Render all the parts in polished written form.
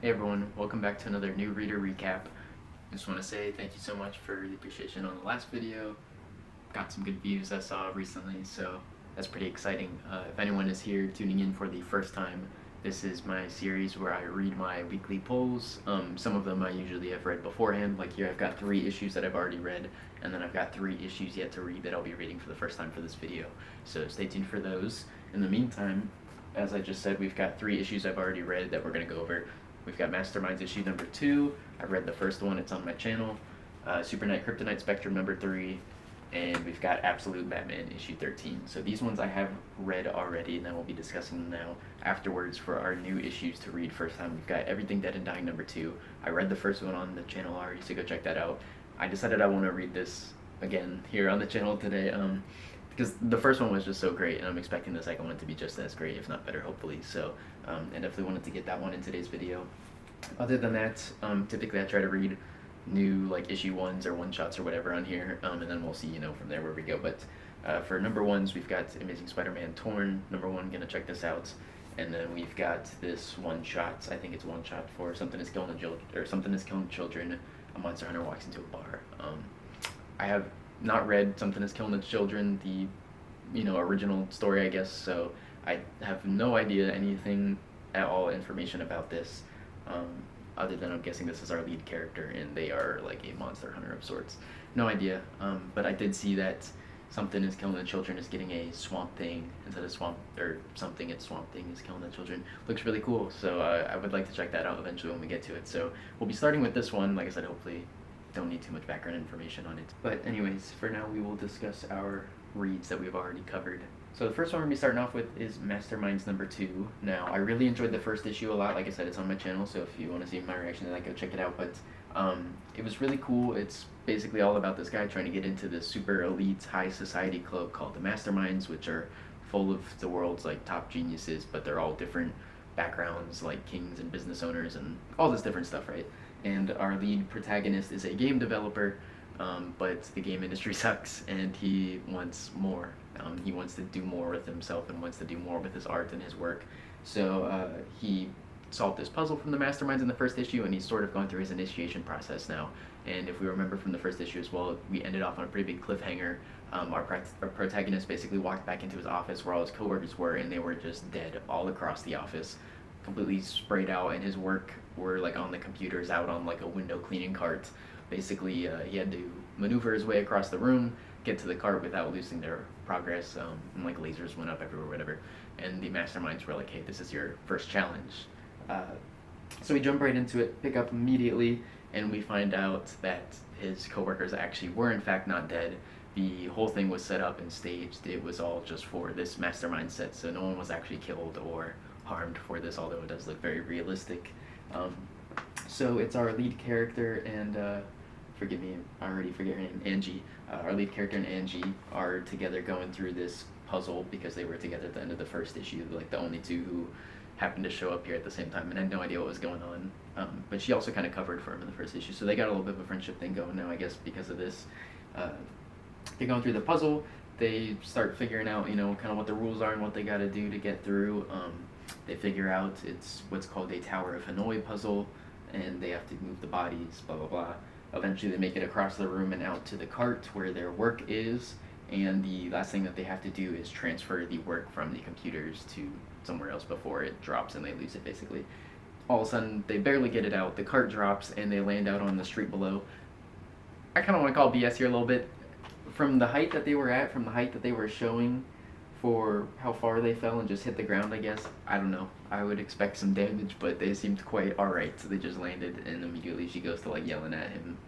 Hey everyone, welcome back to another new reader recap. Just want to say thank you so much for the appreciation on the last video. Got some good views I saw recently, so that's pretty exciting. If anyone is here tuning in for the first time, this is my series where I read my weekly polls. Some of them I usually have read beforehand. Like here I've got 3 issues that I've already read, and then I've got 3 issues yet to read that I'll be reading for the first time for this video. So stay tuned for those. In the meantime, as I just said, we've got 3 issues I've already read that we're going to go over. We've got Masterminds issue number 2. I read the first one, it's on my channel. Superknight Kryptonite Spectrum number 3. And we've got Absolute Batman issue 13. So these ones I have read already, and then we'll be discussing them now afterwards for our new issues to read first time. We've got Everything Dead and Dying number 2. I read the first one on the channel already, so go check that out. I decided I want to read this again here on the channel today, because the first one was just so great, and I'm expecting the second one to be just as great, if not better, hopefully. So I definitely wanted to get that one in today's video. Other than that, typically I try to read new like issue 1s or 1-shots or whatever on here, and then we'll see from there where we go. But for number 1s, we've got Amazing Spider-Man Torn, number 1, gonna check this out. And then we've got this 1-shot, I think it's 1-shot for Something is Killing Children. A monster hunter walks into a bar. I have not read Something is Killing the Children, the original story, I guess, so I have no idea anything at all information about this, other than I'm guessing this is our lead character and they are like a monster hunter of sorts. No idea, but I did see that Something is Killing the Children is getting a Swamp Thing instead of Something, it's Swamp Thing is Killing the Children. Looks really cool, so I would like to check that out eventually when we get to it. So we'll be starting with this one. Like I said, hopefully don't need too much background information on it. But anyways, for now we will discuss our reads that we've already covered. So the first one we're going to be starting off with is Masterminds number 2. Now, I really enjoyed the first issue a lot. Like I said, it's on my channel, so if you want to see my reaction to that, go check it out. But it was really cool. It's basically all about this guy trying to get into this super elite high society club called the Masterminds, which are full of the world's like top geniuses, but they're all different backgrounds, like kings and business owners and all this different stuff, right? And our lead protagonist is a game developer, but the game industry sucks and he wants more. He wants to do more with himself and wants to do more with his art and his work. So he solved this puzzle from the Masterminds in the first issue, and he's sort of going through his initiation process now. And if we remember from the first issue as well, we ended off on a pretty big cliffhanger. Our protagonist basically walked back into his office where all his coworkers were, and they were just dead all across the office, completely sprayed out, and his work were like on the computers out on like a window cleaning cart. Basically, he had to maneuver his way across the room, get to the cart without losing their progress, and like lasers went up everywhere, whatever. And the Masterminds were like, hey, this is your first challenge. So we jump right into it, pick up immediately, and we find out that his coworkers actually were in fact not dead. The whole thing was set up and staged. It was all just for this Mastermind set, so no one was actually killed or harmed for this, although it does look very realistic. So it's our lead character and forgive me, I already forget her name, Angie. Our lead character and Angie are together going through this puzzle because they were together at the end of the first issue, like the only two who happened to show up here at the same time, and I had no idea what was going on. But she also kind of covered for him in the first issue, so they got a little bit of a friendship thing going now, I guess, because of this. They're going through the puzzle. They start figuring out, kind of what the rules are and what they got to do to get through. They figure out it's what's called a Tower of Hanoi puzzle, and they have to move the bodies, blah, blah, blah. Eventually they make it across the room and out to the cart where their work is, and the last thing that they have to do is transfer the work from the computers to somewhere else before it drops and they lose it, basically. All of a sudden, they barely get it out, the cart drops, and they land out on the street below. I kind of want to call BS here a little bit. From the height that they were at, from the height that they were showing for how far they fell and just hit the ground, I guess, I don't know. I would expect some damage, but they seemed quite alright, so they just landed, and immediately she goes to, like, yelling at him.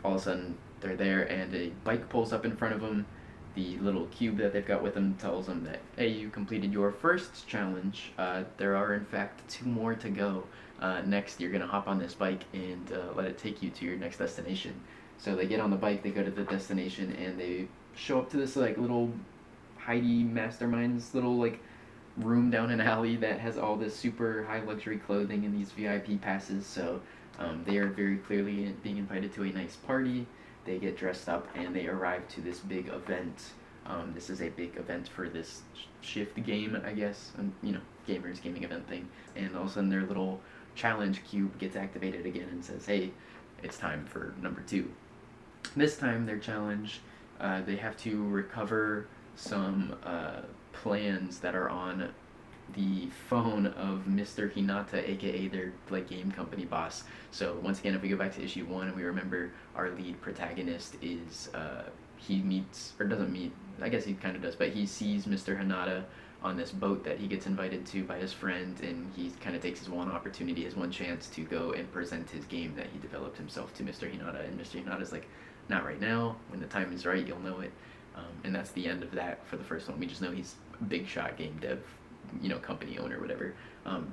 All of a sudden, they're there, and a bike pulls up in front of them. The little cube that they've got with them tells them that, hey, you completed your first challenge. There are, in fact, 2 more to go. Next, you're going to hop on this bike and let it take you to your next destination. So they get on the bike, they go to the destination, and they show up to this like little Heidi Masterminds little like room down an alley that has all this super high luxury clothing and these VIP passes. So they are very clearly being invited to a nice party. They get dressed up and they arrive to this big event. This is a big event for this shift game, I guess. And gamers gaming event thing, and all of a sudden their little challenge cube gets activated again and says, hey, it's time for number 2. This time their challenge, they have to recover some plans that are on the phone of Mr. Hinata, aka their like game company boss. So once again, if we go back to issue 1, we remember our lead protagonist is he meets, or doesn't meet, I guess he kind of does, but he sees Mr. Hinata on this boat that he gets invited to by his friend, and he kind of takes his one opportunity, his one chance to go and present his game that he developed himself to Mr. Hinata, and Mr. Hinata's like, not right now, when the time is right, you'll know it. And that's the end of that for the first one. We just know he's a big shot game dev, company owner, whatever.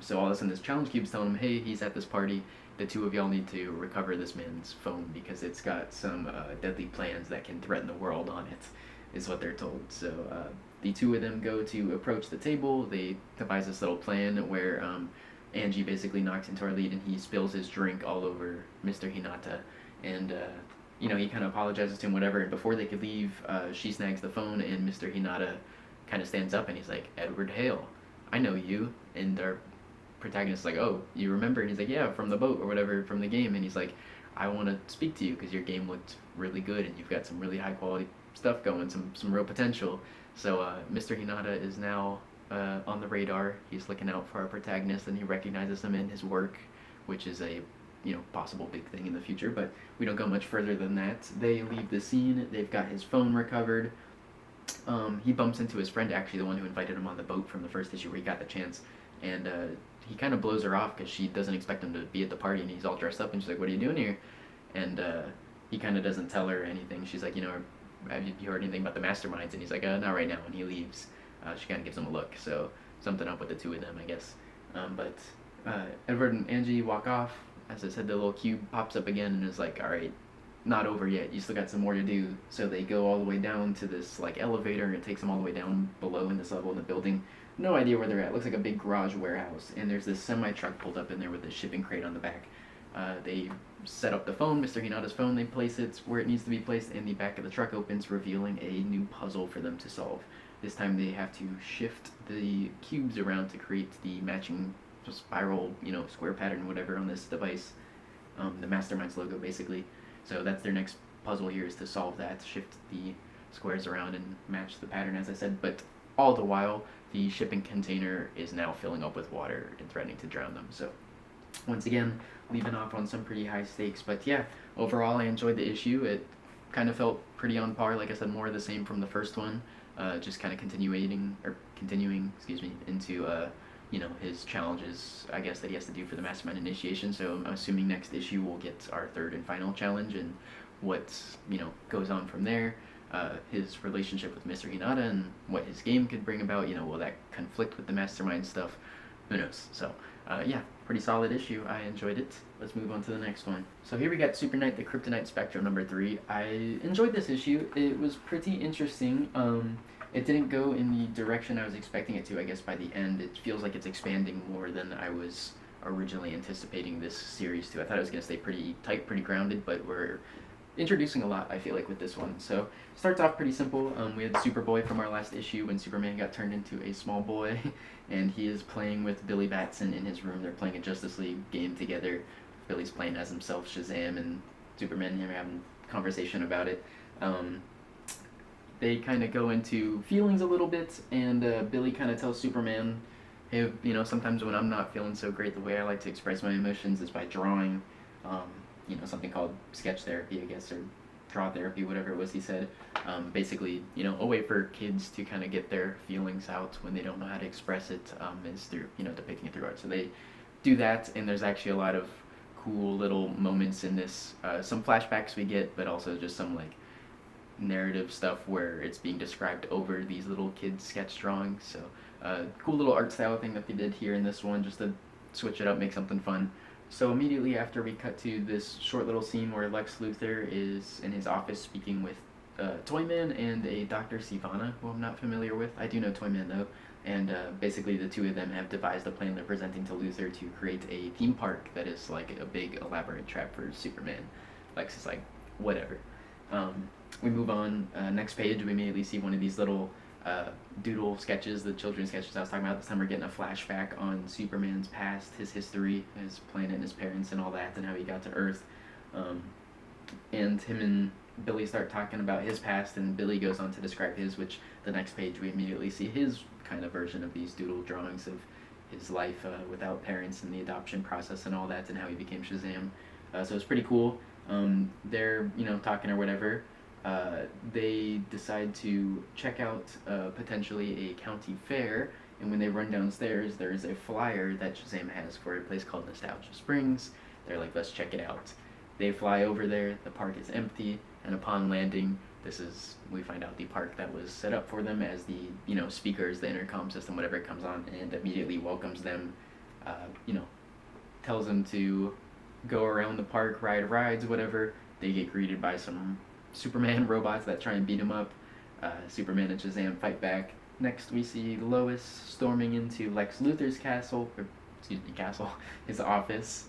So all of a sudden this challenge cube's telling him, hey, he's at this party, the 2 of y'all need to recover this man's phone because it's got some deadly plans that can threaten the world on it, is what they're told. So the 2 of them go to approach the table. They devise this little plan where Angie basically knocks into our lead and he spills his drink all over Mr. Hinata, and he kind of apologizes to him, whatever, and before they could leave, she snags the phone, and Mr. Hinata kind of stands up and he's like, Edward Hale, I know you. And our protagonist is like, oh, you remember? And he's like, yeah, from the boat or whatever, from the game. And he's like, I want to speak to you because your game looked really good and you've got some really high quality stuff going, some real potential. So Mr. Hinata is now on the radar. He's looking out for our protagonist, and he recognizes him in his work, which is a possible big thing in the future, but we don't go much further than that. They leave the scene. They've got his phone recovered. He bumps into his friend, actually the one who invited him on the boat from the first issue where he got the chance, and he kind of blows her off because she doesn't expect him to be at the party, and he's all dressed up, and she's like, what are you doing here? And he kind of doesn't tell her anything. She's like, have you heard anything about the Masterminds? And he's like, not right now, and he leaves. She kind of gives him a look, so something up with the 2 of them, I guess. But Edward and Angie walk off. As I said, the little cube pops up again and is like, alright, not over yet, you still got some more to do. So they go all the way down to this like elevator, and it takes them all the way down below in this level in the building. No idea where they're at. It looks like a big garage warehouse, and there's this semi-truck pulled up in there with a shipping crate on the back. They set up the phone, Mr. Hinata's phone, they place it where it needs to be placed, and the back of the truck opens, revealing a new puzzle for them to solve. This time they have to shift the cubes around to create the matching spiral, square pattern, whatever, on this device, the Masterminds logo, basically. So that's their next puzzle here, is to solve that, shift the squares around and match the pattern, as I said. But all the while, the shipping container is now filling up with water and threatening to drown them. So once again, leaving off on some pretty high stakes. But yeah, overall I enjoyed the issue. It kind of felt pretty on par, like I said, more of the same from the first one, just kind of continuing into his challenges, I guess, that he has to do for the Mastermind initiation. So I'm assuming next issue we'll get our 3rd and final challenge, and what goes on from there. His relationship with Mr. Hinata and what his game could bring about. Will that conflict with the Mastermind stuff? Who knows? So yeah, pretty solid issue. I enjoyed it. Let's move on to the next one. So here we got Super Knight, the Kryptonite Spectrum number 3. I enjoyed this issue. It was pretty interesting. It didn't go in the direction I was expecting it to, I guess. By the end, it feels like it's expanding more than I was originally anticipating this series to. I thought it was going to stay pretty tight, pretty grounded, but we're introducing a lot, I feel like, with this one. So, starts off pretty simple. We had Superboy from our last issue when Superman got turned into a small boy, and he is playing with Billy Batson in his room. They're playing a Justice League game together. Billy's playing as himself, Shazam, and Superman and him are having a conversation about it. They kind of go into feelings a little bit, and Billy kind of tells Superman, hey, sometimes when I'm not feeling so great, the way I like to express my emotions is by drawing, something called sketch therapy, I guess, or draw therapy, whatever it was he said. Basically, a way for kids to kind of get their feelings out when they don't know how to express it is through, depicting it through art. So they do that, and there's actually a lot of cool little moments in this. Some flashbacks we get, but also just some, narrative stuff where it's being described over these little kids' sketch drawings. So cool little art style thing that they did here in this one, just to switch it up, make something fun. So immediately after, we cut to this short little scene where Lex Luthor is in his office speaking with Toyman and a Dr. Sivana, who I'm not familiar with. I do know Toyman though, and basically the 2 of them have devised a plan they're presenting to Luthor to create a theme park that is like a big elaborate trap for Superman. Lex is like, whatever. We move on. Next page, we immediately see one of these little doodle sketches, the children's sketches I was talking about. This time we're getting a flashback on Superman's past, his history, his planet, and his parents, and all that, and how he got to Earth. And him and Billy start talking about his past, and Billy goes on to describe his, which the next page we immediately see his kind of version of these doodle drawings of his life without parents and the adoption process and all that, and how he became Shazam. So it's pretty cool. They're, talking or whatever. They decide to check out potentially a county fair, and when they run downstairs, there's a flyer that Shazam has for a place called Nostalgia Springs. They're like, let's check it out. They fly over there, the park is empty, and upon landing, we find out the park that was set up for them as the, speakers, the intercom system, whatever it comes on, and immediately welcomes them, tells them to go around the park, ride rides, whatever. They get greeted by some Superman robots that try and beat him up. Superman and Shazam fight back. Next, we see Lois storming into Lex Luthor's castle, his office,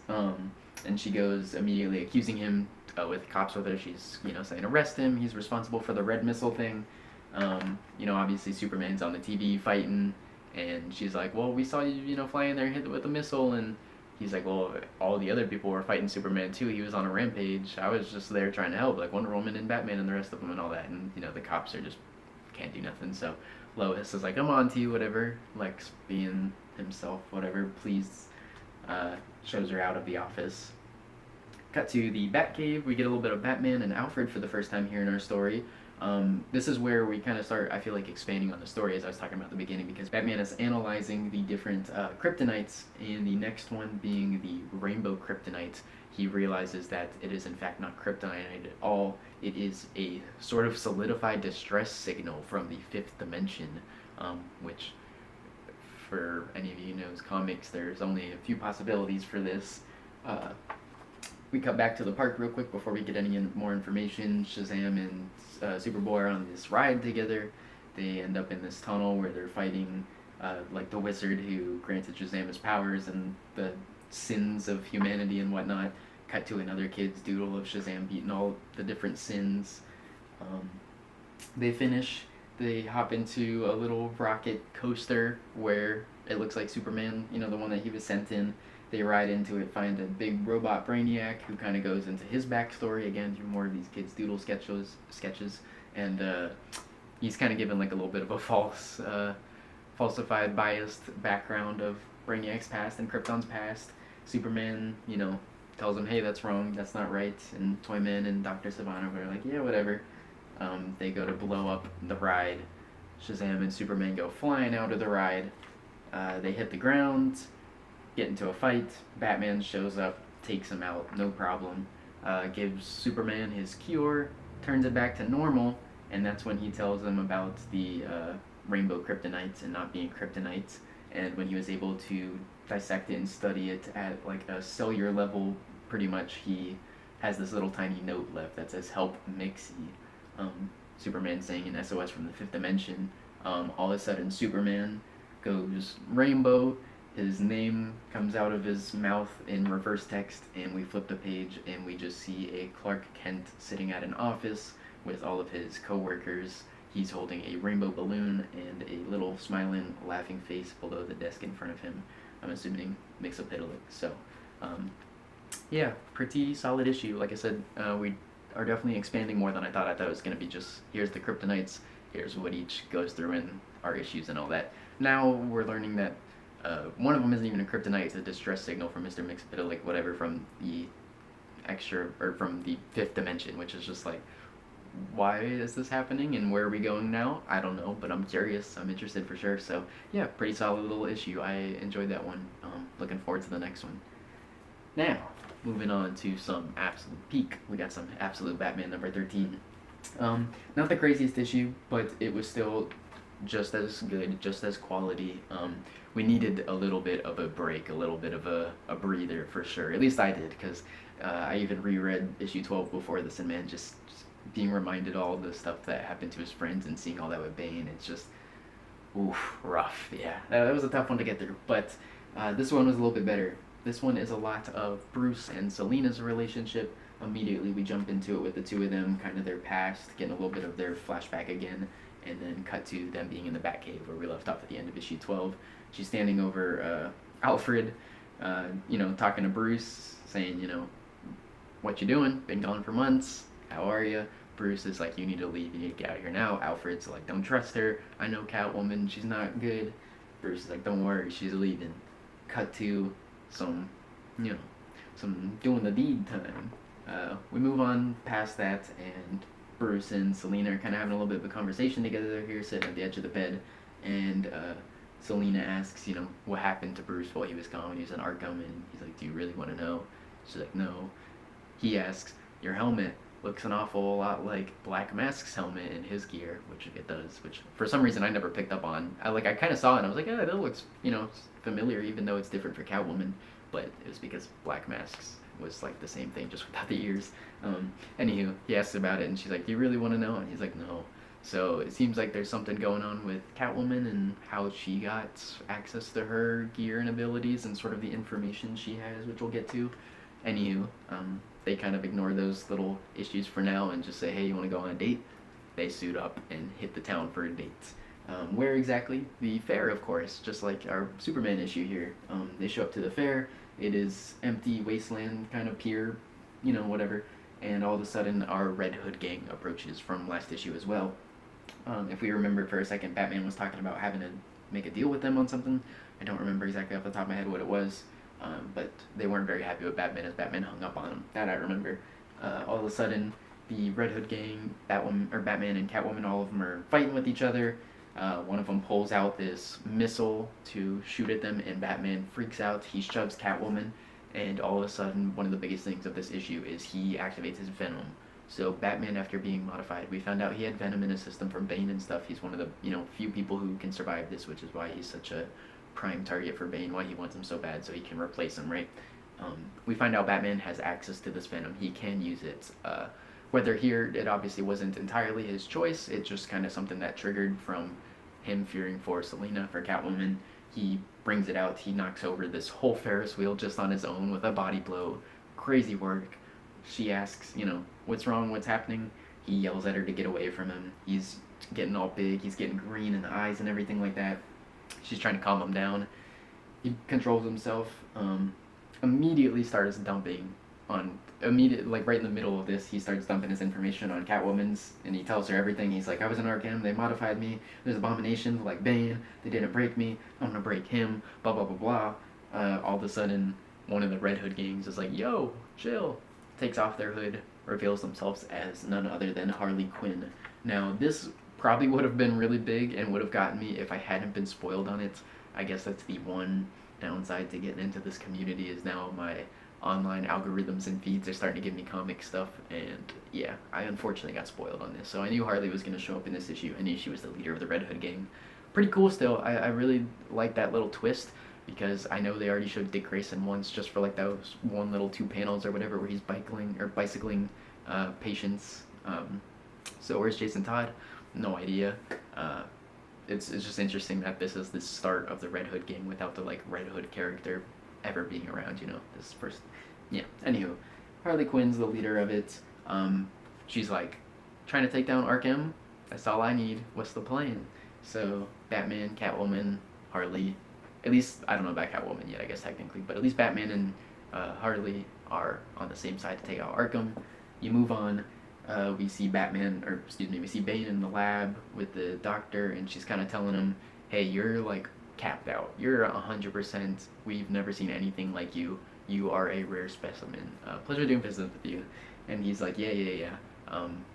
and she goes immediately accusing him with cops with her. She's, saying arrest him. He's responsible for the red missile thing. Obviously Superman's on the TV fighting, and she's like, well, we saw you, flying there, hit with a missile, and he's like, well, all the other people were fighting Superman too. He was on a rampage. I was just there trying to help, like Wonder Woman and Batman and the rest of them and all that. And, the cops are just can't do nothing. So Lois is like, I'm on to you, whatever. Lex being himself, whatever, please, shows her out of the office. Cut to the Batcave. We get a little bit of Batman and Alfred for the first time here in our story. This is where we kind of start, I feel like, expanding on the story, as I was talking about at the beginning, because Batman is analyzing the different kryptonites, and the next one being the rainbow kryptonite. He realizes that it is in fact not kryptonite at all. It is a sort of solidified distress signal from the fifth dimension, which, for any of you who knows comics, there's only a few possibilities for this. We cut back to the park real quick before we get any more information. Shazam and Superboy are on this ride together. They end up in this tunnel where they're fighting like the wizard who granted Shazam his powers and the sins of humanity and whatnot. Cut to another kid's doodle of Shazam beating all the different sins. They finish. They hop into a little rocket coaster where it looks like Superman, the one that he was sent in. They ride into it, find a big robot Brainiac who kind of goes into his backstory again through more of these kids' doodle sketches, and he's kind of given like a little bit of a falsified, biased background of Brainiac's past and Krypton's past. Superman, tells him, hey, that's wrong, that's not right, and Toyman and Dr. Sivana are like, yeah, whatever. They go to blow up the ride. Shazam and Superman go flying out of the ride. They hit the ground, get into a fight. Batman shows up, takes him out, no problem. Gives Superman his cure, turns it back to normal, and that's when he tells him about the rainbow kryptonite and not being kryptonite. And when he was able to dissect it and study it at like a cellular level, pretty much, he has this little tiny note left that says, help Mixie. Superman saying an SOS from the fifth dimension. All of a sudden Superman goes rainbow. His name comes out of his mouth in reverse text, and we flip the page and we just see a Clark Kent sitting at an office with all of his co-workers. He's holding a rainbow balloon and a little smiling, laughing face below the desk in front of him. I'm assuming Mixopedaling. So, yeah, pretty solid issue. Like I said, we are definitely expanding more than I thought. I thought it was going to be just, here's the kryptonites, here's what each goes through in our issues and all that. Now we're learning that one of them isn't even a kryptonite, it's a distress signal from Mr. Mixopedaling, whatever, from the from the fifth dimension, which is just like, why is this happening and where are we going now? I don't know, but I'm curious, I'm interested for sure. So yeah, pretty solid little issue. I enjoyed that one. Looking forward to the next one. Now, moving on to some absolute peak. We got some absolute Batman number 13. Not the craziest issue, but it was still just as good, just as quality. We needed a little bit of a break, a little bit of a breather for sure. At least I did, because I even reread issue 12 before this, and man, just being reminded all the stuff that happened to his friends and seeing all that with Bane, it's just, oof, rough. Yeah, that was a tough one to get through, but this one was a little bit better. This one is a lot of Bruce and Selina's relationship. Immediately we jump into it with the two of them, kind of their past, getting a little bit of their flashback again, and then cut to them being in the Batcave where we left off at the end of issue 12. She's standing over Alfred, talking to Bruce, saying, what you doing? Been gone for months. How are you? Bruce is like, you need to leave. You need to get out of here now. Alfred's like, don't trust her. I know Catwoman. She's not good. Bruce is like, don't worry. She's leaving. Cut to some doing the deed time. We move on past that, and Bruce and Selina are kind of having a little bit of a conversation together here, sitting at the edge of the bed, and Selina asks, what happened to Bruce while he was gone when he was in Arkham, and he's like, do you really want to know? She's like, no. He asks, your helmet looks an awful lot like Black Mask's helmet in his gear, which it does, which for some reason I never picked up on. I kind of saw it and I was like, yeah, that looks, familiar, even though it's different for Catwoman, but it was because Black Mask's was like the same thing, just without the ears. Anywho, he asks about it and she's like, do you really want to know? And he's like, no. So it seems like there's something going on with Catwoman and how she got access to her gear and abilities and sort of the information she has, which we'll get to. Anywho, they kind of ignore those little issues for now and just say, hey, you want to go on a date? They suit up and hit the town for a date. Where exactly? The fair, of course, just like our Superman issue here. They show up to the fair. It is empty wasteland kind of pier, whatever. And all of a sudden, our Red Hood gang approaches from last issue as well. If we remember for a second, Batman was talking about having to make a deal with them on something. I don't remember exactly off the top of my head what it was. But they weren't very happy with Batman as Batman hung up on him. That I remember. All of a sudden, the Red Hood gang, Batman and Catwoman, all of them are fighting with each other. One of them pulls out this missile to shoot at them, and Batman freaks out. He shoves Catwoman, and all of a sudden, one of the biggest things of this issue is he activates his Venom. So Batman, after being modified, we found out he had Venom in his system from Bane and stuff. He's one of the few people who can survive this, which is why he's such a prime target for Bane, why he wants him so bad, so he can replace him, right? We find out Batman has access to this Venom. He can use it. Whether here, it obviously wasn't entirely his choice. It's just kind of something that triggered from him fearing for Selina, for Catwoman. He brings it out. He knocks over this whole Ferris wheel just on his own with a body blow. Crazy work. She asks, what's wrong? What's happening? He yells at her to get away from him. He's getting all big. He's getting green in the eyes and everything like that. She's trying to calm him down. He controls himself. Immediately starts dumping on right in the middle of this, he starts dumping his information on Catwoman's, and he tells her everything. He's like, I was in Arkham, they modified me, there's abominations like Bane, they didn't break me, I'm gonna break him, blah blah blah blah. All of a sudden, one of the Red Hood gangs is like, yo, chill, takes off their hood, reveals themselves as none other than Harley Quinn. Now, this probably would have been really big and would have gotten me if I hadn't been spoiled on it. I guess that's the one downside to getting into this community, is now my online algorithms and feeds are starting to give me comic stuff, and yeah, I unfortunately got spoiled on this. So I knew Harley was going to show up in this issue. I knew she was the leader of the Red Hood gang. Pretty cool still. I really like that little twist, because I know they already showed Dick Grayson once, just for like those one little 2 panels or whatever where he's bicycling patients. So where's Jason Todd? No idea. It's just interesting that this is the start of the Red Hood gang without the Red Hood character ever being around, this first. Yeah, anywho, Harley Quinn's the leader of it. She's like, trying to take down Arkham, that's all I need, what's the plan? So Batman, Catwoman, Harley, at least, I don't know about Catwoman yet, I guess technically, but at least Batman and Harley are on the same side to take out Arkham. You move on, we see we see Bane in the lab with the doctor, and she's kind of telling him, hey, you're capped out. You're 100%. We've never seen anything like you. You are a rare specimen. Pleasure doing business with you. And he's like, yeah.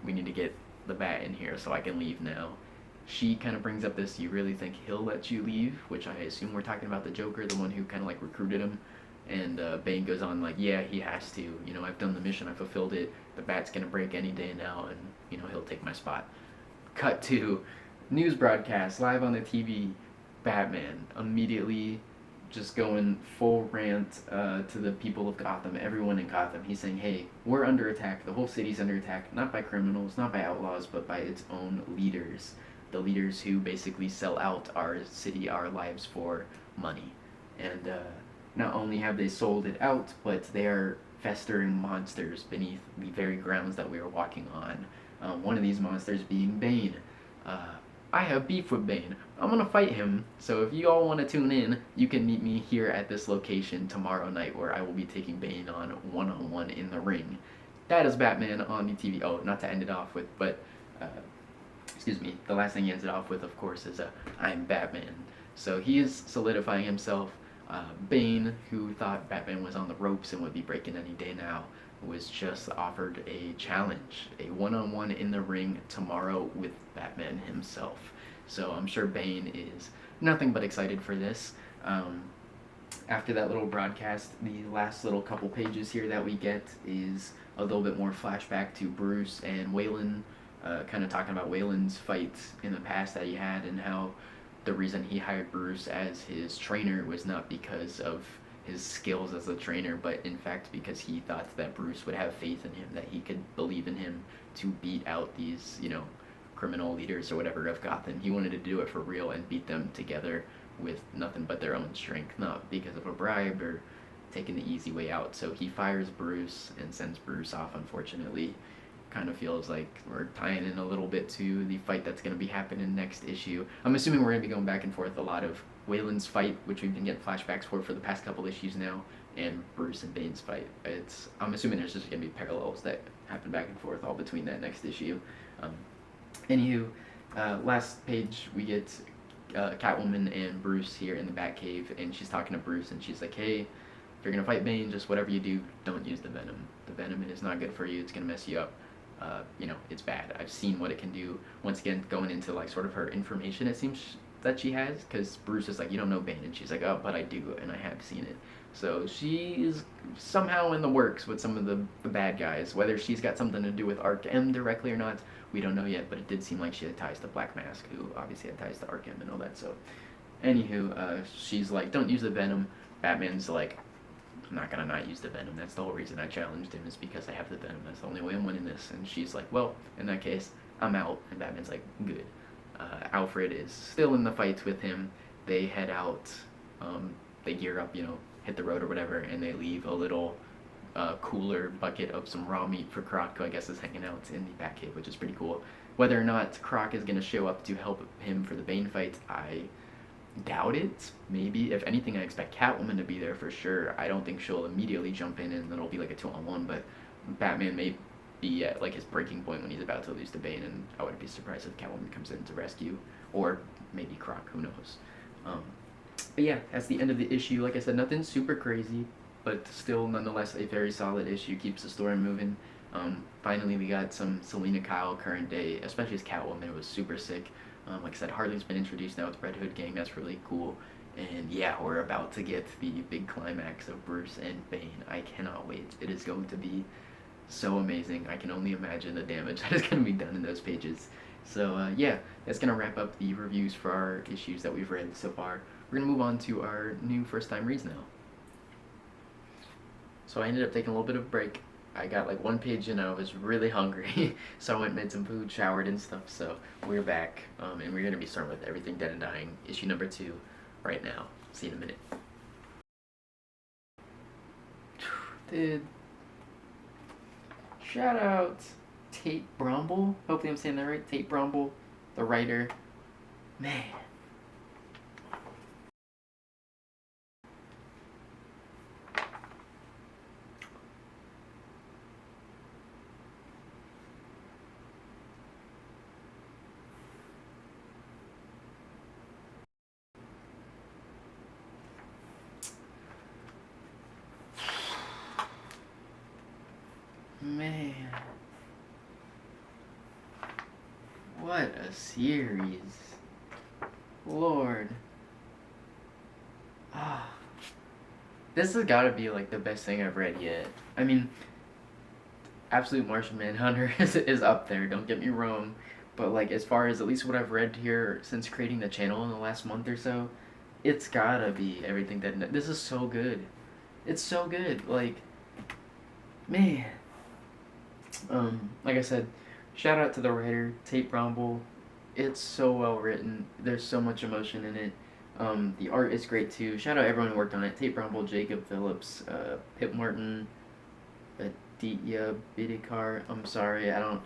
We need to get the Bat in here so I can leave now. She kind of brings up this, you really think he'll let you leave? Which I assume we're talking about the Joker, the one who kind of recruited him. And Bane goes on yeah, he has to. I've done the mission, I fulfilled it. The Bat's gonna break any day now, and he'll take my spot. Cut to news broadcast live on the TV. Batman immediately just going full rant to the people of Gotham, everyone in Gotham. He's saying, hey, we're under attack. The whole city's under attack, not by criminals, not by outlaws, but by its own leaders. The leaders who basically sell out our city, our lives for money. And not only have they sold it out, but they are festering monsters beneath the very grounds that we are walking on. One of these monsters being Bane. I have beef with Bane. I'm gonna fight him. So if you all want to tune in, you can meet me here at this location tomorrow night, where I will be taking Bane on one-on-one in the ring. That is Batman on the TV. Oh, not to end it off with, but uh, excuse me, the last thing he ends it off with, of course, is I'm Batman. So he is solidifying himself. Bane, who thought Batman was on the ropes and would be breaking any day now, was just offered a challenge, a one-on-one in the ring tomorrow with Batman himself. So I'm sure Bane is nothing but excited for this. After that little broadcast, the last little couple pages here that we get is a little bit more flashback to Bruce and Waylon, kind of talking about Waylon's fight in the past that he had, and how the reason he hired Bruce as his trainer was not because of his skills as a trainer, but in fact because he thought that Bruce would have faith in him, that he could believe in him to beat out these, criminal leaders or whatever of Gotham. He wanted to do it for real and beat them together with nothing but their own strength, not because of a bribe or taking the easy way out. So he fires Bruce and sends Bruce off, unfortunately. Kind of feels like we're tying in a little bit to the fight that's going to be happening next issue. I'm assuming we're going to be going back and forth a lot of Waylon's fight, which we've been getting flashbacks for the past couple issues now, and Bruce and Bane's fight. I'm assuming there's just going to be parallels that happen back and forth all between that next issue. Anywho, last page we get Catwoman and Bruce here in the Batcave, and she's talking to Bruce, and she's like, hey, if you're going to fight Bane, just whatever you do, don't use the Venom. The Venom is not good for you. It's going to mess you up. It's bad. I've seen what it can do. Once again, going into like sort of her information, it seems that she has, because Bruce is like, you don't know Bane, and she's like, oh, but I do, and I have seen it. So she is somehow in the works with some of the bad guys. Whether she's got something to do with Arkham directly or not, we don't know yet, but it did seem like she had ties to Black Mask, who obviously had ties to Arkham and all that. So anywho, she's like, don't use the Venom. Batman's like, I'm not gonna not use the Venom. That's the whole reason I challenged him, is because I have the Venom. That's the only way I'm winning this. And she's like, well, in that case, I'm out. And Batman's like, good. Alfred is still in the fights with him. They head out. They gear up, hit the road or whatever, and they leave a little cooler bucket of some raw meat for Croc, who I guess is hanging out in the Batcave, which is pretty cool. Whether or not Croc is gonna show up to help him for the Bane fight, I doubt it. Maybe. If anything, I expect Catwoman to be there for sure. I don't think she'll immediately jump in and it'll be like a 2-on-1, but Batman may be at like his breaking point when he's about to lose to Bane, and I wouldn't be surprised if Catwoman comes in to rescue, or maybe Croc, who knows. But yeah, that's the end of the issue. Like I said, nothing super crazy, but still nonetheless a very solid issue. Keeps the story moving. Finally we got some Selena Kyle current day, especially as Catwoman. It was super sick. Like I said, Harley's been introduced now with Red Hood Gang. That's really cool. And yeah, we're about to get the big climax of Bruce and Bane. I cannot wait. It is going to be so amazing. I can only imagine the damage that is going to be done in those pages. So yeah, that's going to wrap up the reviews for our issues that we've read so far. We're going to move on to our new first-time reads now. So I ended up taking a little bit of a break. I got like one page in, I was really hungry, so I went and made some food, showered and stuff. So we're back, and we're going to be starting with Everything Dead and Dying, issue number 2, right now. See you in a minute. Dude, shout out Tate Bromble. Hopefully I'm saying that right. Tate Bromble, the writer. Man. Man, what a series. Lord. This has got to be like the best thing I've read yet. I mean, Absolute Martian Manhunter is up there, don't get me wrong, but like as far as at least what I've read here since creating the channel in the last month or so, it's gotta be Everything Dead. This is so good. It's so good. Like, man. Like I said, shout out to the writer, Tate Bromble. It's so well written. There's so much emotion in it. The art is great too. Shout out everyone who worked on it. Tate Bromble, Jacob Phillips, Pip Martin, Aditya Bidikar. I'm sorry, I don't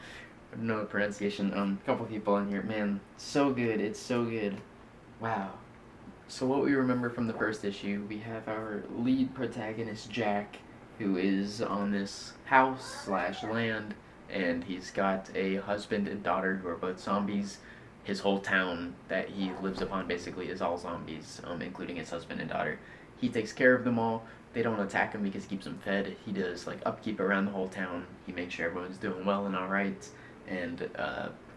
know the pronunciation. A couple people on here. Man, so good. It's so good. Wow. So what we remember from the first issue, we have our lead protagonist Jack, who is on this house slash land, and he's got a husband and daughter who are both zombies. His whole town that he lives upon basically is all zombies, including his husband and daughter. He takes care of them all. They don't attack him because he keeps them fed. He does like upkeep around the whole town. He makes sure everyone's doing well and all right. And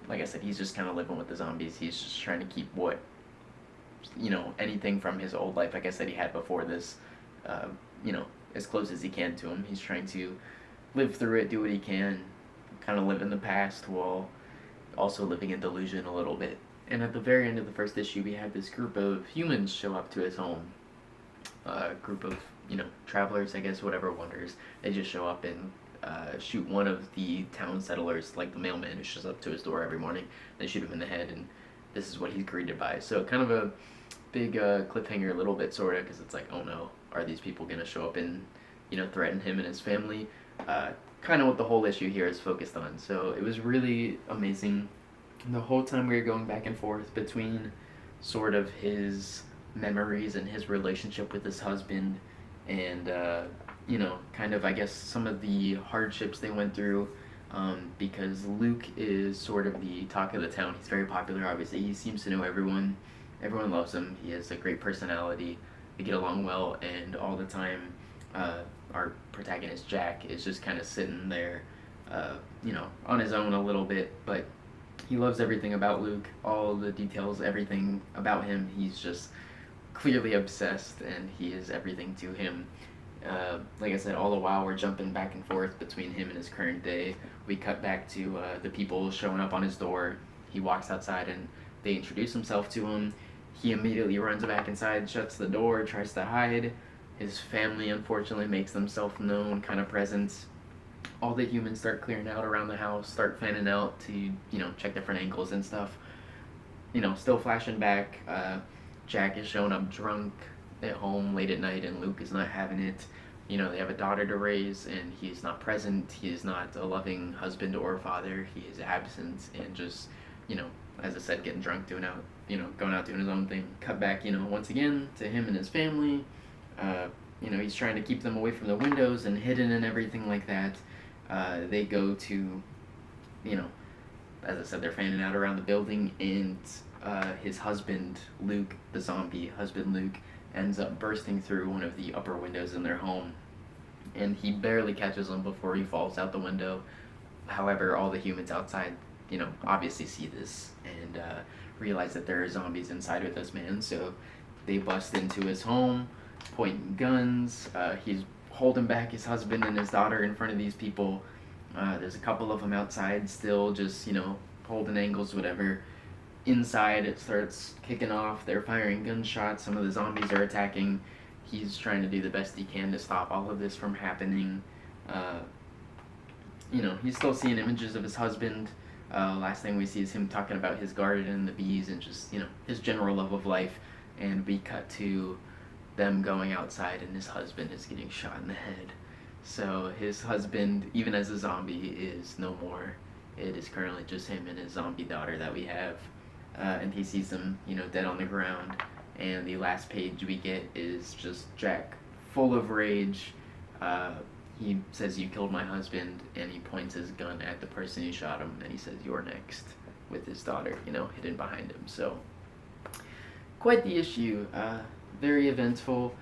like I said, he's just kind of living with the zombies. He's just trying to keep what, anything from his old life, like I said, he had before this, as close as he can to him. He's trying to live through it, do what he can, kind of live in the past while also living in delusion a little bit. And at the very end of the first issue, we have this group of humans show up to his home. A group of, travelers, I guess, whatever, wonders. They just show up and shoot one of the town settlers, like the mailman who shows up to his door every morning. They shoot him in the head, and this is what he's greeted by. So kind of a big cliffhanger, a little bit, sort of, because it's like, oh no, are these people going to show up and, threaten him and his family? Kind of what the whole issue here is focused on. So it was really amazing. The whole time we were going back and forth between sort of his memories and his relationship with his husband and, kind of, I guess, some of the hardships they went through, because Luke is sort of the talk of the town. He's very popular, obviously. He seems to know everyone. Everyone loves him. He has a great personality. They get along well, and all the time, our protagonist Jack is just kind of sitting there, on his own a little bit, but he loves everything about Luke, all the details, everything about him. He's just clearly obsessed, and he is everything to him. Like I said, all the while we're jumping back and forth between him and his current day. We cut back to the people showing up on his door. He walks outside and they introduce himself to him. He immediately runs back inside, shuts the door, tries to hide. His family, unfortunately, makes themselves known, kind of present. All the humans start clearing out around the house, start fanning out to, check different angles and stuff. Still flashing back, Jack is showing up drunk at home late at night, and Luke is not having it. They have a daughter to raise, and he's not present. He is not a loving husband or father. He is absent and just, as I said, getting drunk, going out doing his own thing. Cut back, once again to him and his family. He's trying to keep them away from the windows and hidden and everything like that. They go to, as I said, they're fanning out around the building, and his husband, Luke, the zombie husband Luke, ends up bursting through one of the upper windows in their home, and he barely catches him before he falls out the window. However, all the humans outside, obviously see this and realize that there are zombies inside with this man, so they bust into his home, pointing guns. He's holding back his husband and his daughter in front of these people. There's a couple of them outside still just, holding angles, whatever. Inside, it starts kicking off. They're firing gunshots. Some of the zombies are attacking. He's trying to do the best he can to stop all of this from happening. He's still seeing images of his husband. Last thing we see is him talking about his garden and the bees and just, his general love of life. And we cut to them going outside, and his husband is getting shot in the head. So his husband, even as a zombie, is no more. It is currently just him and his zombie daughter that we have. And he sees them, dead on the ground. And the last page we get is just Jack, full of rage. He says, "You killed my husband," and he points his gun at the person who shot him, and he says, "You're next," with his daughter, hidden behind him. So, quite the issue. Very eventful.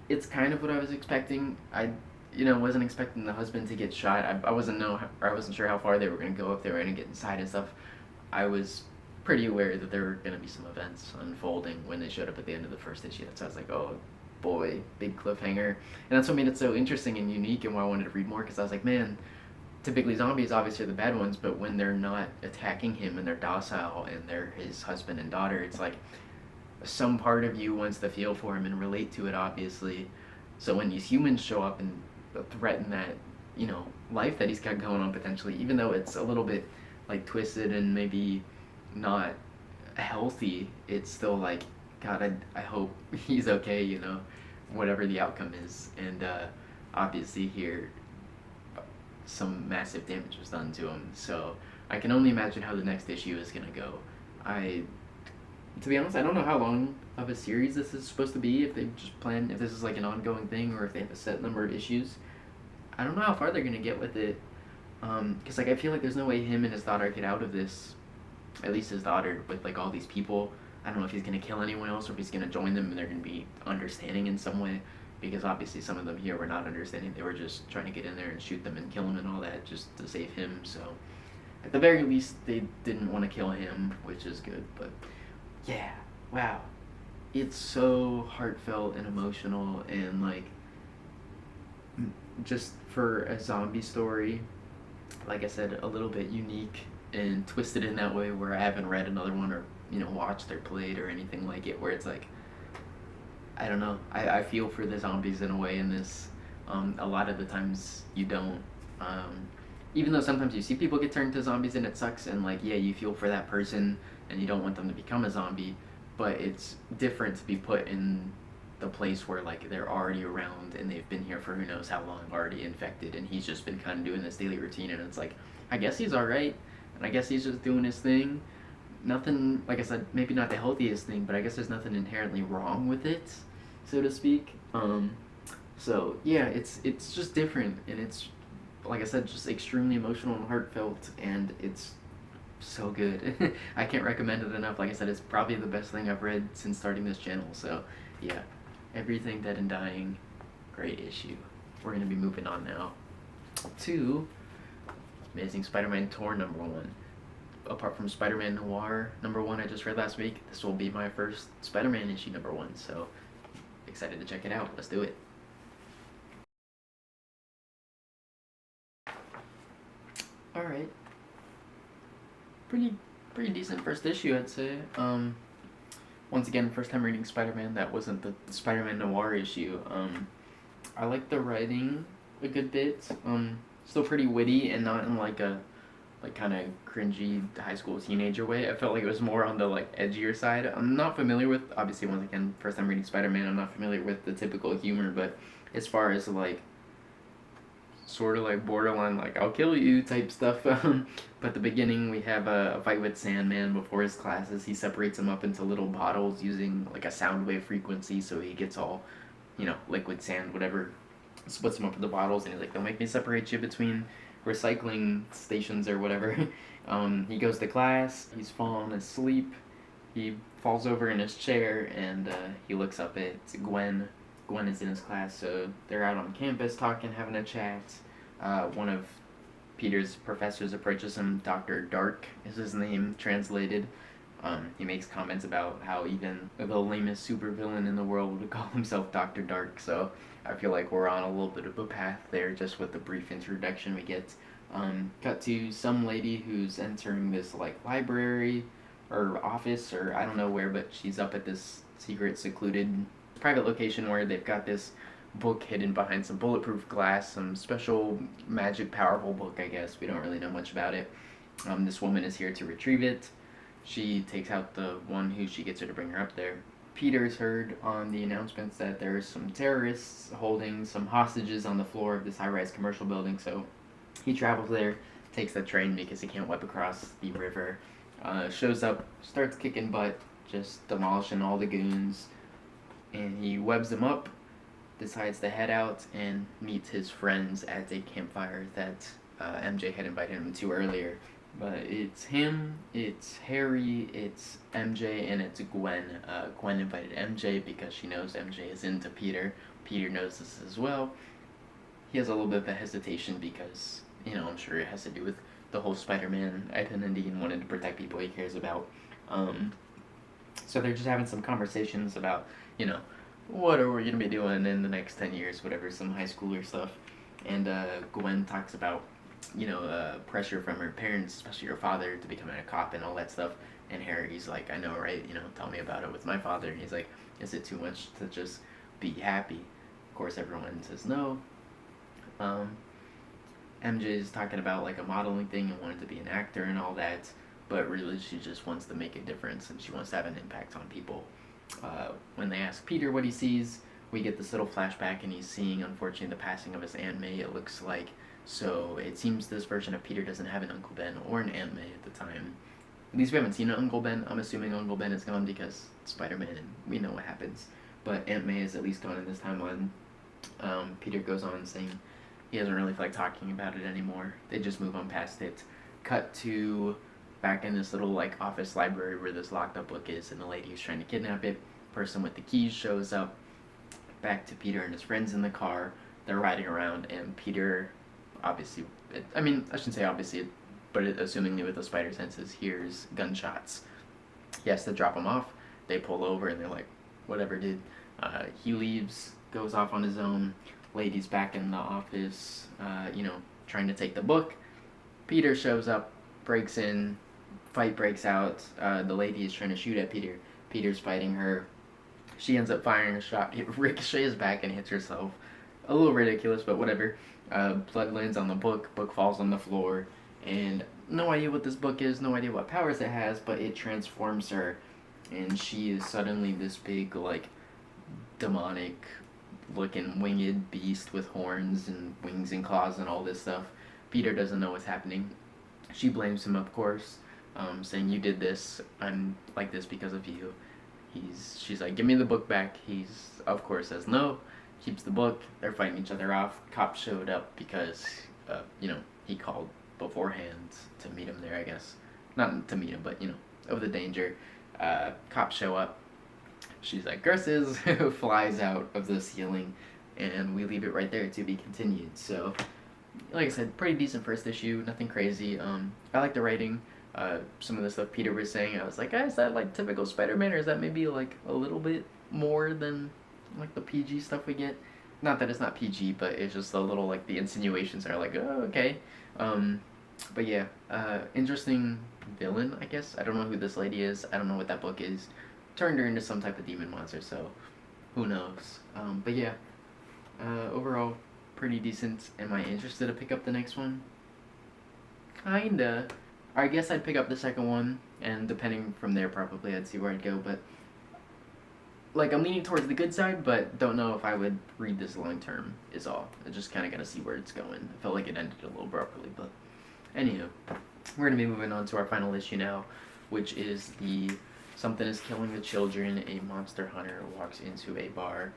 It's kind of what I was expecting. I wasn't expecting the husband to get shot. I wasn't sure how far they were going to go, if they were going to get inside and stuff. I was pretty aware that there were going to be some events unfolding when they showed up at the end of the first issue. So I was like, oh boy, big cliffhanger. And that's what made it so interesting and unique, and why I wanted to read more, because I was like, man, typically zombies obviously are the bad ones, but when they're not attacking him and they're docile and they're his husband and daughter, it's like some part of you wants to feel for him and relate to it, obviously. So when these humans show up and threaten that, life that he's got going on potentially, even though it's a little bit like twisted and maybe not healthy, it's still like, God, I hope he's okay, whatever the outcome is. And obviously here, some massive damage was done to him. So I can only imagine how the next issue is gonna go. To be honest, I don't know how long of a series this is supposed to be. If they just plan, if this is like an ongoing thing, or if they have a set number of issues. I don't know how far they're gonna get with it. Cause like I feel like there's no way him and his daughter get out of this. At least his daughter, with like all these people. I don't know if he's gonna kill anyone else or if he's gonna join them and they're gonna be understanding in some way. Because obviously some of them here were not understanding. They were just trying to get in there and shoot them and kill him and all that just to save him. So at the very least, they didn't want to kill him, which is good. But yeah, wow, it's so heartfelt and emotional and like just for a zombie story, like I said, a little bit unique and twisted in that way where I haven't read another one or watched or played or anything like it, where it's like, I don't know, I feel for the zombies in a way in this. A lot of the times you don't, even though sometimes you see people get turned to zombies and it sucks, and like, yeah, you feel for that person and you don't want them to become a zombie, but it's different to be put in the place where like they're already around and they've been here for who knows how long, already infected, and he's just been kind of doing this daily routine, and it's like, I guess he's alright, and I guess he's just doing his thing. Nothing, like I said, maybe not the healthiest thing, but I guess there's nothing inherently wrong with it, so to speak. So yeah, it's just different, and it's, like I said, just extremely emotional and heartfelt, and it's so good. I can't recommend it enough. Like I said, it's probably the best thing I've read since starting this channel. So yeah, Everything Dead and Dying, great issue. We're gonna be moving on now to Amazing Spider-Man Tour #1. Apart from Spider-Man Noir #1 I just read last week, this will be my first Spider-Man issue #1, so excited to check it out. Let's do it. Alright. Pretty decent first issue, I'd say. Once again, first time reading Spider-Man. That wasn't the Spider-Man Noir issue. I like the writing a good bit. Still pretty witty and not in like a kind of cringy high school teenager way. I felt like it was more on the like edgier side. I'm not familiar with, obviously, once again, first time reading Spider-Man, I'm not familiar with the typical humor, but as far as like sort of like borderline like I'll kill you type stuff. But at the beginning we have a fight with Sandman before his classes. He separates them up into little bottles using like a sound wave frequency, so he gets all, liquid sand, whatever, splits them up into bottles, and he's like, they'll make me separate you between recycling stations or whatever. He goes to class, he's fallen asleep, he falls over in his chair, and he looks up at Gwen. Gwen is in his class, so they're out on campus talking, having a chat. One of Peter's professors approaches him. Dr. Dark is his name, translated. He makes comments about how even the lamest supervillain in the world would call himself Dr. Dark, so I feel like we're on a little bit of a path there just with the brief introduction we get. Cut to some lady who's entering this like library or office or I don't know where, but she's up at this secret, secluded private location where they've got this book hidden behind some bulletproof glass, some special magic powerful book, I guess. We don't really know much about it. This woman is here to retrieve it. She takes out the one who she gets her to bring her up there. Peter's heard on the announcements that there's some terrorists holding some hostages on the floor of this high-rise commercial building, so he travels there, takes the train because he can't whip across the river, shows up, starts kicking butt, just demolishing all the goons, and he webs them up, decides to head out and meet his friends at a campfire that MJ had invited him to earlier. But it's him, it's Harry, it's MJ, and it's Gwen. Gwen invited MJ because she knows MJ is into Peter. Peter knows this as well. He has a little bit of a hesitation because, I'm sure it has to do with the whole Spider-Man identity and wanting to protect people he cares about. So they're just having some conversations about, what are we going to be doing in the next 10 years, whatever, some high schooler stuff. And Gwen talks about, pressure from her parents, especially her father, to becoming a cop and all that stuff. And Harry's like, I know, right? Tell me about it with my father. And he's like, is it too much to just be happy? Of course, everyone says no. MJ is talking about like a modeling thing and wanting to be an actor and all that, but really she just wants to make a difference and she wants to have an impact on people. When they ask Peter what he sees, we get this little flashback and he's seeing, unfortunately, the passing of his Aunt May. It looks like So it seems this version of Peter doesn't have an Uncle Ben or an Aunt May at the time. At least we haven't seen an Uncle Ben. I'm assuming Uncle Ben is gone because Spider-Man and we know what happens. But Aunt May is at least gone in this timeline. Peter goes on saying he doesn't really feel like talking about it anymore. They just move on past it. Cut to back in this little like office library where this locked up book is, and the lady who's trying to kidnap it, person with the keys, shows up. Back to Peter and his friends in the car. They're riding around, and Peter, obviously, I shouldn't say obviously, but assumingly with the spider senses, hears gunshots. He has to drop them off. They pull over, and they're like, whatever, dude. He leaves, goes off on his own. Lady's back in the office, trying to take the book. Peter shows up, breaks in, fight breaks out. The lady is trying to shoot at Peter. Peter's fighting her. She ends up firing a shot. It ricochets back and hits herself. A little ridiculous, but whatever. Blood lands on the book. Book falls on the floor. And no idea what this book is, no idea what powers it has, but it transforms her. And she is suddenly this big, like, demonic looking winged beast with horns and wings and claws and all this stuff. Peter doesn't know what's happening. She blames him, of course, saying, you did this, I'm like this because of you. She's like, give me the book back. He's, of course, says no, keeps the book. They're fighting each other off. Cops showed up because, he called beforehand to meet him there, I guess. Not to meet him, but, of the danger. Cops show up. She's like, curses, flies out of the ceiling, and we leave it right there to be continued. So, like I said, pretty decent first issue, nothing crazy. I like the writing. Some of the stuff Peter was saying, I was like, is that like typical Spider-Man, or is that maybe like a little bit more than like the PG stuff we get? Not that it's not PG, but it's just a little like the insinuations are like, oh, okay. But yeah, interesting villain, I guess. I don't know who this lady is. I don't know what that book is. Turned her into some type of demon monster, so who knows. But yeah, overall, pretty decent. Am I interested to pick up the next one? Kinda. I guess I'd pick up the second one, and depending from there, probably I'd see where I'd go, but like, I'm leaning towards the good side, but don't know if I would read this long term, is all. I just kind of gotta see where it's going. I felt like it ended a little abruptly, but anywho, we're gonna be moving on to our final issue now, which is the Something is Killing the Children. A monster hunter walks into a bar.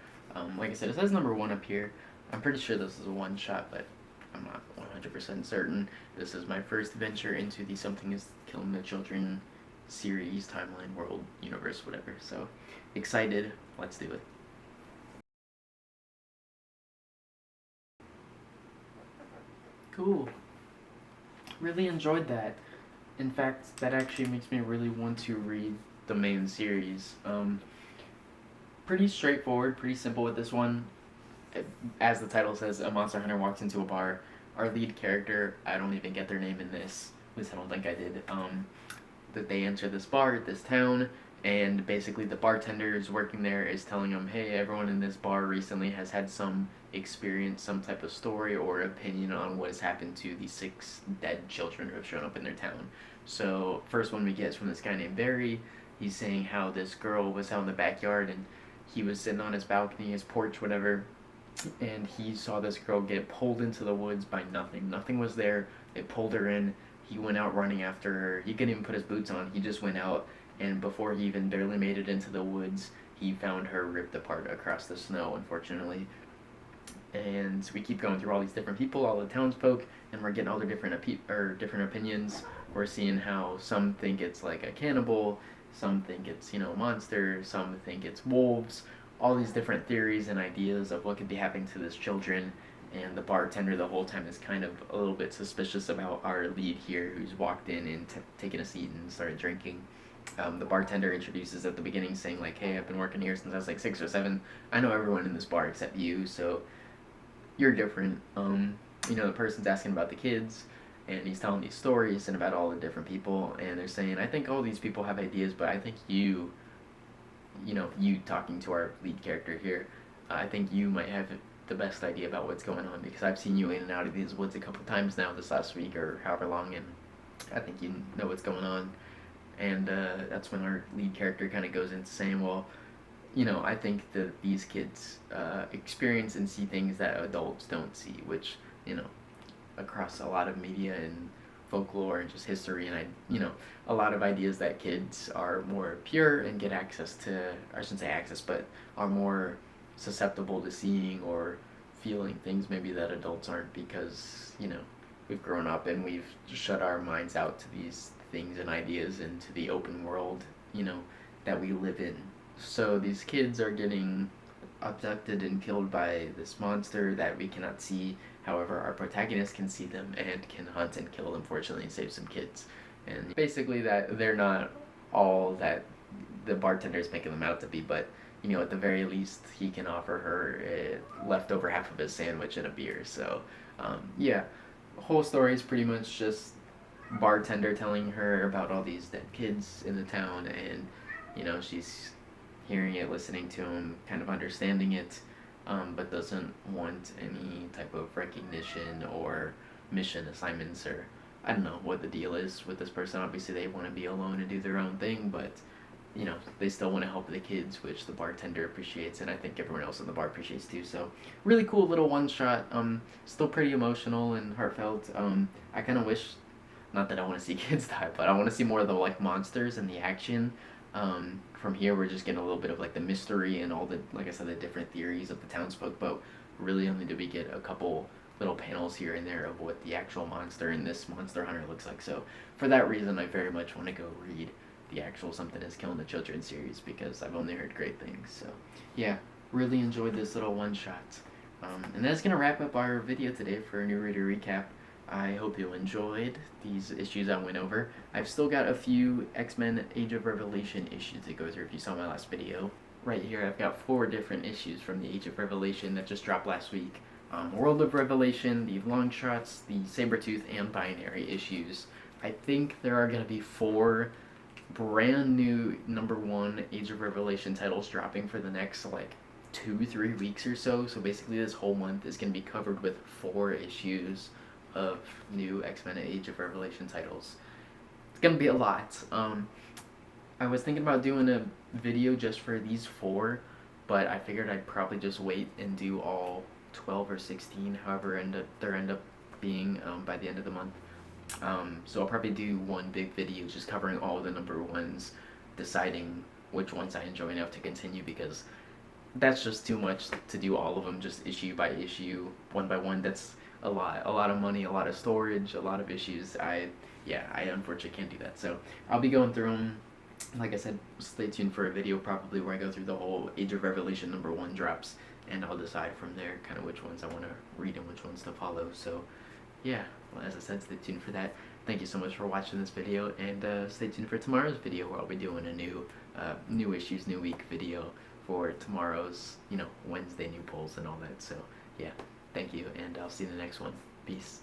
Like I said, it says number 1 up here. I'm pretty sure this is a one-shot, but I'm not 100% certain. This is my first venture into the Something is Killing the Children series, timeline, world, universe, whatever. So, excited. Let's do it. Cool. Really enjoyed that. In fact, that actually makes me really want to read the main series. Pretty straightforward, pretty simple with this one. As the title says, a monster hunter walks into a bar. Our lead character, I don't even get their name in this, at least I don't think I did, that they enter this bar, this town, and basically the bartender who's working there is telling them, hey, everyone in this bar recently has had some experience, some type of story or opinion on what has happened to the 6 dead children who have shown up in their town. So first one we get is from this guy named Barry. He's saying how this girl was out in the backyard and he was sitting on his balcony, his porch, whatever, and he saw this girl get pulled into the woods by nothing. Nothing was there. They pulled her in. He went out running after her. He couldn't even put his boots on. He just went out, and before he even barely made it into the woods, he found her ripped apart across the snow, unfortunately. And we keep going through all these different people, all the townsfolk, and we're getting all their different opinions. We're seeing how some think it's like a cannibal, some think it's, a monster, some think it's wolves, all these different theories and ideas of what could be happening to this children. And the bartender the whole time is kind of a little bit suspicious about our lead here, who's walked in and taken a seat and started drinking. The bartender introduces at the beginning saying like, hey, I've been working here since I was like 6 or 7. I know everyone in this bar except you, so you're different. The person's asking about the kids, and he's telling these stories and about all the different people, and they're saying, I think all these people have ideas, but I think you talking to our lead character here, I think you might have the best idea about what's going on, because I've seen you in and out of these woods a couple times now this last week or however long, and I think you know what's going on. And that's when our lead character kind of goes into saying, well, I think that these kids experience and see things that adults don't see, which, across a lot of media and folklore and just history, and a lot of ideas that kids are more pure and get access to, or I shouldn't say access, but are more susceptible to seeing or feeling things maybe that adults aren't, because we've grown up and we've shut our minds out to these things and ideas and to the open world that we live in. So these kids are getting abducted and killed by this monster that we cannot see. However, our protagonist can see them and can hunt and kill them, fortunately, and save some kids. And basically that they're not all that the bartender is making them out to be, but at the very least, he can offer her leftover half of his sandwich and a beer. So, the whole story is pretty much just bartender telling her about all these dead kids in the town, and she's hearing it, listening to him, kind of understanding it, but doesn't want any type of recognition or mission assignments, or I don't know what the deal is with this person. Obviously, they want to be alone and do their own thing, but they still want to help the kids, which the bartender appreciates, and I think everyone else in the bar appreciates too. So, really cool little one-shot. Still pretty emotional and heartfelt. I kind of wish, not that I want to see kids die, but I want to see more of the monsters and the action. From here, we're just getting a little bit of the mystery and all the, like I said, the different theories of the townsfolk, but really only do we get a couple little panels here and there of what the actual monster in this Monster Hunter looks like. So, for that reason, I very much want to go read the actual Something Is Killing the Children series, because I've only heard great things. So really enjoyed this little one shot, and that's gonna wrap up our video today for a new reader recap. I hope you enjoyed these issues I went over. I've still got a few X-Men Age of Revelation issues to go through. If you saw my last video, right here I've got 4 different issues from the Age of Revelation that just dropped last week. World of Revelation, the long shots, the Sabretooth, and Binary issues. I think there are going to be 4 brand new #1 Age of Revelation titles dropping for the next 2-3 weeks or so. So basically this whole month is going to be covered with 4 issues of new X-Men Age of Revelation titles. It's going to be a lot. I was thinking about doing a video just for these 4, but I figured I'd probably just wait and do all 12 or 16, however end up being by the end of the month. So I'll probably do one big video just covering all the #1s, deciding which ones I enjoy enough to continue, because that's just too much to do all of them just issue by issue, one by one. That's a lot of money, a lot of storage, a lot of issues. I unfortunately can't do that. So I'll be going through them. Like I said, stay tuned for a video probably where I go through the whole Age of Revelation #1 drops, and I'll decide from there kind of which ones I want to read and which ones to follow. So well, as I said, stay tuned for that. Thank you so much for watching this video, and stay tuned for tomorrow's video where I'll be doing a new issues, new week video for tomorrow's, Wednesday new polls and all that. So thank you, and I'll see you in the next one. Peace.